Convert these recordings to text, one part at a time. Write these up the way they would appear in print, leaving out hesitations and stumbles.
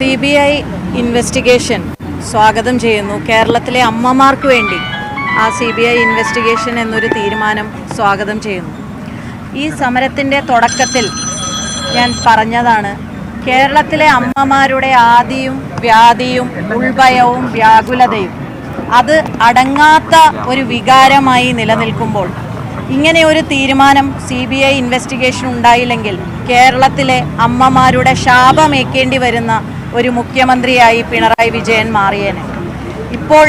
CBI investigation സ്വാഗതം ചെയ്യുന്നു. കേരളത്തിലെ അമ്മമാർക്ക് വേണ്ടി ആ CBI ഇൻവെസ്റ്റിഗേഷൻ എന്നൊരു തീരുമാനം സ്വാഗതം ചെയ്യുന്നു. ഈ സമരത്തിൻ്റെ തുടക്കത്തിൽ ഞാൻ പറഞ്ഞതാണ്, കേരളത്തിലെ അമ്മമാരുടെ ആദിയും വ്യാധിയും ഉൾഭയവും വ്യാകുലതയും അത് അടങ്ങാത്ത ഒരു വികാരമായി നിലനിൽക്കുമ്പോൾ ഇങ്ങനെ ഒരു തീരുമാനം CBI ഇൻവെസ്റ്റിഗേഷൻ ഉണ്ടായില്ലെങ്കിൽ കേരളത്തിലെ അമ്മമാരുടെ ശാപമേക്കേണ്ടി വരുന്ന ഒരു മുഖ്യമന്ത്രിയായി പിണറായി വിജയൻ മാറിയേനെ. ഇപ്പോൾ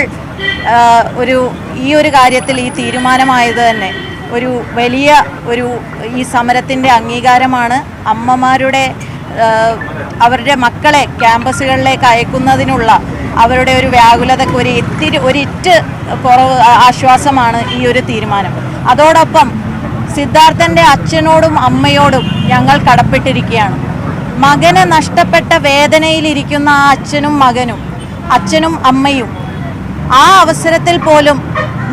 ഈ ഒരു കാര്യത്തിൽ ഈ തീരുമാനമായത് തന്നെ ഒരു വലിയ ഈ സമരത്തിൻ്റെ അംഗീകാരമാണ്. അമ്മമാരുടെ അവരുടെ മക്കളെ ക്യാമ്പസുകളിലേക്ക് അയക്കുന്നതിനുള്ള അവരുടെ ഒരു വ്യാകുലതയ്ക്ക് ഒരിറ്റ് കുറവ് ആശ്വാസമാണ് ഈ ഒരു തീരുമാനം. അതോടൊപ്പം സിദ്ധാർത്ഥൻ്റെ അച്ഛനോടും അമ്മയോടും ഞങ്ങൾ കടപ്പെട്ടിരിക്കുകയാണ്. മകന് നഷ്ടപ്പെട്ട വേദനയിലിരിക്കുന്ന ആ അച്ഛനും അമ്മയും ആ അവസരത്തിൽ പോലും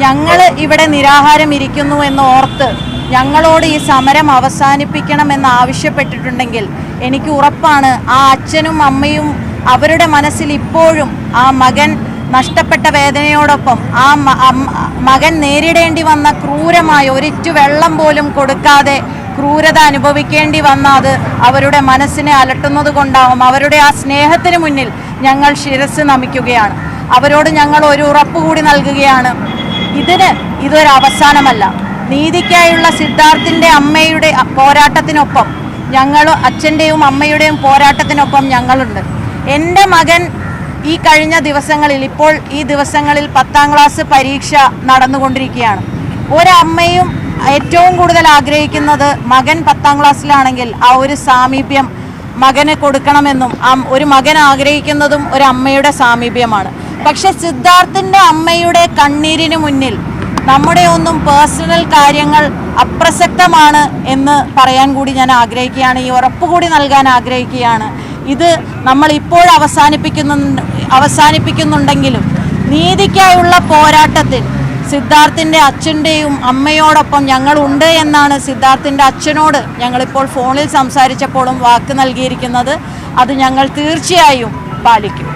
ഞങ്ങൾ ഇവിടെ നിരാഹാരം ഇരിക്കുന്നു എന്ന് ഓർത്ത് ഞങ്ങളോട് ഈ സമരം അവസാനിപ്പിക്കണമെന്ന് ആവശ്യപ്പെട്ടിട്ടുണ്ടെങ്കിൽ എനിക്ക് ഉറപ്പാണ് ആ അച്ഛനും അമ്മയും അവരുടെ മനസ്സിൽ ഇപ്പോഴും ആ മകൻ നഷ്ടപ്പെട്ട വേദനയോടൊപ്പം ആ മകൻ നേരിടേണ്ടി വന്ന ക്രൂരമായ ഒരിറ്റു വെള്ളം പോലും കൊടുക്കാതെ ക്രൂരത അനുഭവിക്കേണ്ടി വന്ന അത് അവരുടെ മനസ്സിനെ അലട്ടുന്നത് കൊണ്ടാവും. അവരുടെ ആ സ്നേഹത്തിന് മുന്നിൽ ഞങ്ങൾ ശിരസ് നമിക്കുകയാണ്. അവരോട് ഞങ്ങൾ ഒരു ഉറപ്പ് കൂടി നൽകുകയാണ്, ഇതൊരു അവസാനമല്ല. നീതിക്കായുള്ള സിദ്ധാർത്ഥിൻ്റെ അമ്മയുടെ പോരാട്ടത്തിനൊപ്പം അച്ഛൻ്റെയും അമ്മയുടെയും പോരാട്ടത്തിനൊപ്പം ഞങ്ങളുണ്ട്. എൻ്റെ മകൻ ഈ കഴിഞ്ഞ ദിവസങ്ങളിൽ ഈ ദിവസങ്ങളിൽ 10ാം ക്ലാസ് പരീക്ഷ നടന്നുകൊണ്ടിരിക്കുകയാണ്. ഒരമ്മയും ഏറ്റവും കൂടുതൽ ആഗ്രഹിക്കുന്നത് മകൻ 10ാം ക്ലാസ്സിലാണെങ്കിൽ ആ ഒരു സാമീപ്യം മകന് കൊടുക്കണമെന്നും ഒരു മകൻ ആഗ്രഹിക്കുന്നതും ഒരു അമ്മയുടെ സാമീപ്യമാണ്. പക്ഷെ സിദ്ധാർത്ഥിൻ്റെ അമ്മയുടെ കണ്ണീരിന് മുന്നിൽ നമ്മുടെ ഒന്നും പേഴ്സണൽ കാര്യങ്ങൾ അപ്രസക്തമാണ് എന്ന് പറയാൻ കൂടി ഞാൻ ആഗ്രഹിക്കുകയാണ്. ഈ ഉറപ്പ് കൂടി നൽകാൻ ആഗ്രഹിക്കുകയാണ്. ഇത് നമ്മൾ ഇപ്പോൾ അവസാനിപ്പിക്കുന്നുണ്ടെങ്കിലും നീതിക്കായുള്ള പോരാട്ടത്തിൽ സിദ്ധാർത്ഥിൻ്റെ അച്ഛൻ്റെയും അമ്മയോടൊപ്പം ഞങ്ങളുണ്ട് എന്നാണ് സിദ്ധാർത്ഥിൻ്റെ അച്ഛനോട് ഞങ്ങളിപ്പോൾ ഫോണിൽ സംസാരിച്ചപ്പോഴും വാക്ക് നൽകിയിരിക്കുന്നത്. അത് ഞങ്ങൾ തീർച്ചയായും പാലിക്കും.